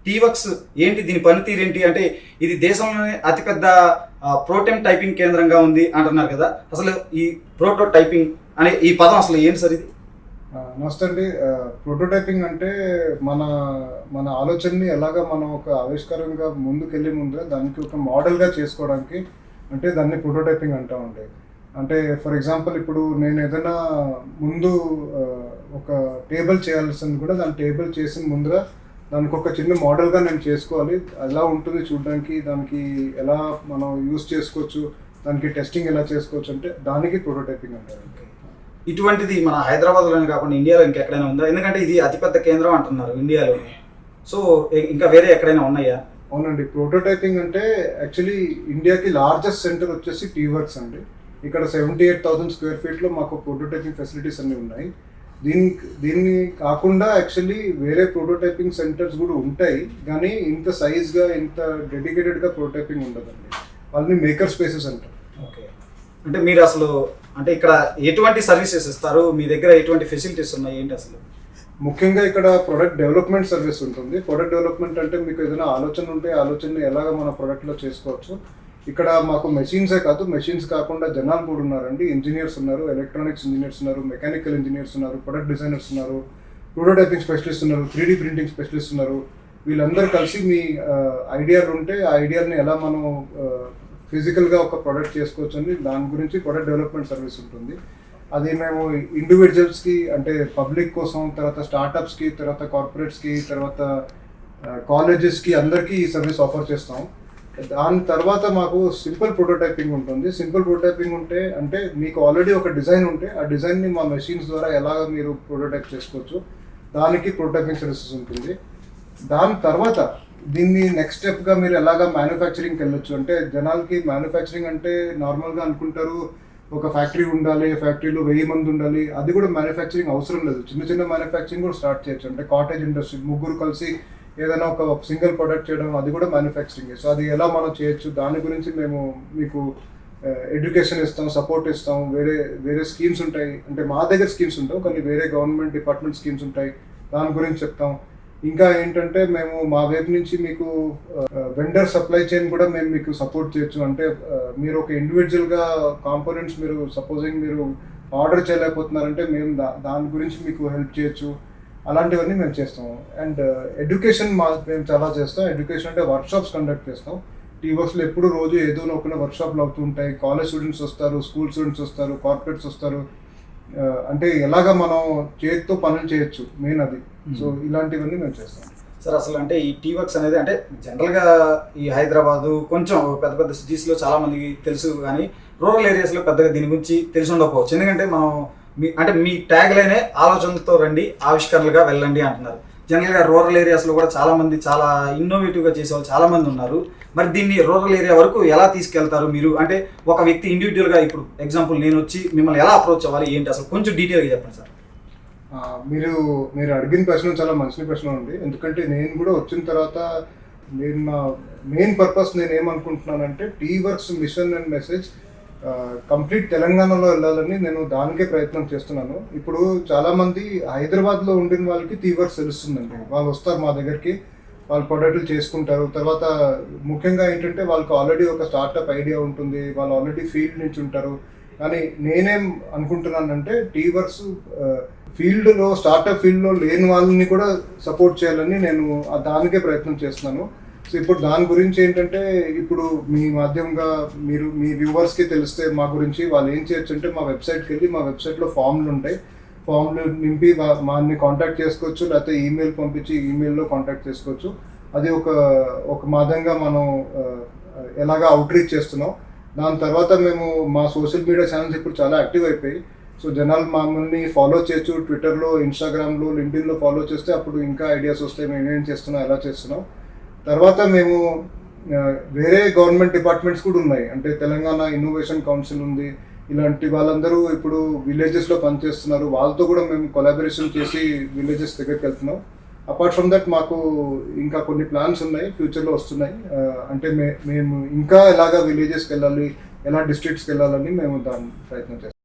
T-Works ఏంటి, దీని పనితీరు ఏంటి అంటే ఇది దేశంలోనే అతిపెద్ద ప్రోటోటైపింగ్ టైపింగ్ కేంద్రంగా ఉంది అంటున్నారు కదా. అసలు ఈ ప్రోటోటైపింగ్ అనే ఈ పదం అసలు ఏంటి సార్ ఇది? నమస్తే అండి. ప్రోటోటైపింగ్ అంటే మన మన ఆలోచనని ఎలాగ మనం ఒక ఆవిష్కారంగా ముందుకెళ్ళి ముందుగా దానికి ఒక మోడల్గా చేసుకోవడానికి అంటే దాన్ని ప్రోటోటైపింగ్ అంటూ ఉండే. అంటే ఫర్ ఎగ్జాంపుల్ ఇప్పుడు నేను ఏదైనా ముందు ఒక టేబుల్ చేయాల్సింది కూడా దాని టేబుల్ చేసిన ముందుగా దానికి ఒక చిన్న మోడల్గా నేను చేసుకోవాలి. ఎలా ఉంటుంది చూడడానికి, దానికి ఎలా మనం యూస్ చేసుకోవచ్చు, దానికి టెస్టింగ్ ఎలా చేసుకోవచ్చు అంటే దానికి ప్రోటోటైపింగ్ అంటారు. ఇటువంటిది మన హైదరాబాద్లోనే కాకుండా ఇండియాలో ఇంకెక్కడైనా ఉందా? ఎందుకంటే ఇది అతిపెద్ద కేంద్రం అంటున్నారు ఇండియాలో. సో ఇంకా వేరే ఎక్కడైనా ఉన్నాయా? అవునండి, ప్రోటోటైపింగ్ అంటే యాక్చువల్లీ ఇండియాకి లార్జెస్ట్ సెంటర్ వచ్చేసి టీవర్క్స్ అండి. ఇక్కడ 78,000 స్క్వేర్ ఫీట్లో మాకు ప్రోటోటైపింగ్ ఫెసిలిటీస్ అన్నీ ఉన్నాయి. దీన్ని కాకుండా యాక్చువల్లీ వేరే ప్రోటోటైపింగ్ సెంటర్స్ కూడా ఉంటాయి, కానీ ఇంత సైజ్గా ఇంత డెడికేటెడ్గా ప్రోటోటైపింగ్ ఉండదండి. వాళ్ళని మేకర్ స్పేసెస్ అంటారు. ఓకే, అంటే మీరు అసలు అంటే ఇక్కడ ఎటువంటి సర్వీసెస్ ఇస్తారు, మీ దగ్గర ఎటువంటి ఫెసిలిటీస్ ఉన్నాయి ఏంటి అసలు? ముఖ్యంగా ఇక్కడ ప్రొడక్ట్ డెవలప్మెంట్ సర్వీస్ ఉంటుంది. ప్రొడక్ట్ డెవలప్మెంట్ అంటే మీకు ఏదైనా ఆలోచన ఉంటే ఆలోచనని ఎలాగ మన ప్రొడక్ట్లో చేసుకోవచ్చు. ఇక్కడ మాకు మెషిన్సే కాదు, మెషిన్స్ కాకుండా జనాలు కూడా ఉన్నారండి. ఇంజనీర్స్ ఉన్నారు, ఎలక్ట్రానిక్స్ ఇంజనీర్స్ ఉన్నారు, మెకానికల్ ఇంజనీర్స్ ఉన్నారు, ప్రొడక్ట్ డిజైనర్స్ ఉన్నారు, ప్రోటోటైపింగ్ స్పెషలిస్ట్ ఉన్నారు, 3D ప్రింటింగ్ స్పెషలిస్ట్ ఉన్నారు. వీళ్ళందరూ కలిసి మీ ఐడియాలు ఉంటే ఆ ఐడియాలని ఎలా మనం ఫిజికల్గా ఒక ప్రొడక్ట్ చేసుకోవచ్చు అని దాని గురించి ప్రొడక్ట్ డెవలప్మెంట్ సర్వీస్ ఉంటుంది. అది మేము ఇండివిజువల్స్కి అంటే పబ్లిక్ కోసం, తర్వాత స్టార్టప్స్కి, తర్వాత కార్పొరేట్స్కి, తర్వాత కాలేజెస్కి అందరికీ ఈ సర్వీస్ ఆఫర్ చేస్తాం. దాని తర్వాత మాకు సింపుల్ ప్రోటోటైపింగ్ ఉంటుంది. సింపుల్ ప్రోటోటైపింగ్ ఉంటే అంటే మీకు ఆల్రెడీ ఒక డిజైన్ ఉంటే ఆ డిజైన్ని మా మెషిన్స్ ద్వారా ఎలాగ మీరు ప్రోటోటైప్ చేసుకోవచ్చు, దానికి ప్రోటోటైపింగ్ సర్వీసెస్ ఉంటుంది. దాని తర్వాత దీన్ని నెక్స్ట్ స్టెప్గా మీరు ఎలాగ మ్యానుఫ్యాక్చరింగ్కి వెళ్ళొచ్చు. అంటే జనాలకి మ్యానుఫ్యాక్చరింగ్ అంటే నార్మల్గా అనుకుంటారు ఒక ఫ్యాక్టరీ ఉండాలి, ఫ్యాక్టరీలో 1000 మంది ఉండాలి. అది కూడా మ్యానుఫ్యాక్చరింగ్ అవసరం లేదు. చిన్న చిన్న మ్యానుఫ్యాక్చరింగ్ కూడా స్టార్ట్ చేయొచ్చు. అంటే కాటేజ్ ఇండస్ట్రీ, ముగ్గురు కలిసి ఏదైనా ఒక సింగిల్ ప్రొడక్ట్ చేయడం, అది కూడా మ్యానుఫ్యాక్చరింగ్. సో అది ఎలా మనం చేయొచ్చు దాని గురించి మేము మీకు ఎడ్యుకేషన్ ఇస్తాం, సపోర్ట్ ఇస్తాం. వేరే స్కీమ్స్ ఉంటాయి, అంటే మా దగ్గర స్కీమ్స్ ఉంటావు కానీ వేరే గవర్నమెంట్ డిపార్ట్మెంట్ స్కీమ్స్ ఉంటాయి, దాని గురించి చెప్తాం. ఇంకా ఏంటంటే మేము మా వైపు నుంచి మీకు వెండర్ సప్లై చైన్ కూడా మేము మీకు సపోర్ట్ చేయొచ్చు. అంటే మీరు ఒక ఇండివిజువల్గా కాంపోనెంట్స్ మీరు సపోజింగ్ మీరు ఆర్డర్ చేయలేకపోతున్నారంటే మేము దాని గురించి మీకు హెల్ప్ చేయొచ్చు. అలాంటివన్నీ మేము చేస్తాము. అండ్ ఎడ్యుకేషన్ మేము చాలా చేస్తాం. ఎడ్యుకేషన్ అంటే వర్క్షాప్స్ కండక్ట్ చేస్తాం. టీవర్క్స్లో ఎప్పుడు రోజు ఏదో ఒక వర్క్షాప్లు అవుతుంటాయి. కాలేజ్ స్టూడెంట్స్ వస్తారు, స్కూల్ స్టూడెంట్స్ వస్తారు, కార్పొరేట్స్ వస్తారు. అంటే ఎలాగ మనం చేతితో పనులు చేయొచ్చు మెయిన్ అది. సో ఇలాంటివన్నీ మేము చేస్తాం సార్. అసలు అంటే ఈ టీవర్క్స్ అనేది అంటే జనరల్గా ఈ హైదరాబాదు కొంచెం పెద్ద పెద్ద సిటీస్లో చాలా మందికి తెలుసు, కానీ రూరల్ ఏరియాస్లో పెద్దగా దీని గురించి తెలిసి ఉండకపోవచ్చు. ఎందుకంటే మనం మీ ట్యాగ్ లైనే ఆలోచనలతో రండి, ఆవిష్కరణలుగా వెళ్ళండి అంటున్నారు. జనరల్గా రూరల్ ఏరియాస్లో కూడా చాలా మంది చాలా ఇన్నోవేటివ్గా చేసేవాళ్ళు చాలా మంది ఉన్నారు. మరి దీన్ని రూరల్ ఏరియా వరకు ఎలా తీసుకెళ్తారు మీరు? అంటే ఒక వ్యక్తి ఇండివిజువల్గా ఇప్పుడు ఎగ్జాంపుల్ నేను వచ్చి మిమ్మల్ని ఎలా అప్రోచ్ అవ్వాలి ఏంటి అసలు కొంచెం డీటెయిల్గా చెప్పండి సార్. మీరు అడిగిన ప్రశ్న చాలా మంచి ప్రశ్న ఉంది. ఎందుకంటే నేను కూడా వచ్చిన తర్వాత నేను నా మెయిన్ పర్పస్ నేను ఏమనుకుంటున్నానంటే T-Works machine and message complete తెలంగాణలో వెళ్ళాలని నేను దానికే ప్రయత్నం చేస్తున్నాను. ఇప్పుడు చాలామంది హైదరాబాద్లో ఉండిన వాళ్ళకి టీవర్క్స్ తెలుస్తుందండి. వాళ్ళు వస్తారు మా దగ్గరికి, వాళ్ళు ప్రొడక్ట్లు చేసుకుంటారు. తర్వాత ముఖ్యంగా ఏంటంటే వాళ్ళకి ఆల్రెడీ ఒక స్టార్టప్ ఐడియా ఉంటుంది, వాళ్ళు ఆల్రెడీ ఫీల్డ్ నుంచి ఉంటారు. కానీ నేనేం అనుకుంటున్నానంటే టీవర్క్స్ ఫీల్డ్లో స్టార్టప్ ఫీల్డ్లో లేని వాళ్ళని కూడా సపోర్ట్ చేయాలని నేను దానికే ప్రయత్నం చేస్తున్నాను. సో ఇప్పుడు దాని గురించి ఏంటంటే ఇప్పుడు మీ మాధ్యమంగా మీ వ్యూవర్స్కి తెలిస్తే మా గురించి వాళ్ళు ఏం చేయొచ్చు అంటే మా వెబ్సైట్కి వెళ్ళి మా వెబ్సైట్లో ఫామ్లు ఉంటాయి, ఫామ్లు నింపి మాని కాంటాక్ట్ చేసుకోవచ్చు, లేకపోతే ఈమెయిల్ పంపించి ఈమెయిల్లో కాంటాక్ట్ చేసుకోవచ్చు. అది ఒక మాధ్యంగా మనం ఎలాగా అవుట్రీచ్ చేస్తున్నాం. దాని తర్వాత మేము మా సోషల్ మీడియా ఛానల్స్ ఇప్పుడు చాలా యాక్టివ్ అయిపోయి, సో జనాలు మమ్మల్ని ఫాలో చేయొచ్చు. ట్విట్టర్లో, ఇన్స్టాగ్రామ్లో, లింక్డ్ఇన్లో ఫాలో చేస్తే అప్పుడు ఇంకా ఐడియాస్ వస్తాయి మేము ఏం చేస్తున్నాం, ఎలా చేస్తున్నాం. తర్వాత మేము వేరే గవర్నమెంట్ డిపార్ట్మెంట్స్ కూడా ఉన్నాయి. అంటే తెలంగాణ ఇన్నోవేషన్ కౌన్సిల్ ఉంది. ఇలాంటి వాళ్ళందరూ ఇప్పుడు విలేజెస్లో పనిచేస్తున్నారు. వాళ్ళతో కూడా మేము కొలాబరేషన్ చేసి విలేజెస్ దగ్గరికి వెళ్తున్నాం. అపార్ట్ ఫ్రమ్ దట్ మాకు ఇంకా కొన్ని ప్లాన్స్ ఉన్నాయి, ఫ్యూచర్లో వస్తున్నాయి. అంటే మేము ఇంకా ఎలాగా విలేజెస్కి వెళ్ళాలి, ఎలా డిస్ట్రిక్ట్స్కి వెళ్ళాలని మేము దాని ప్రయత్నం చేస్తాం.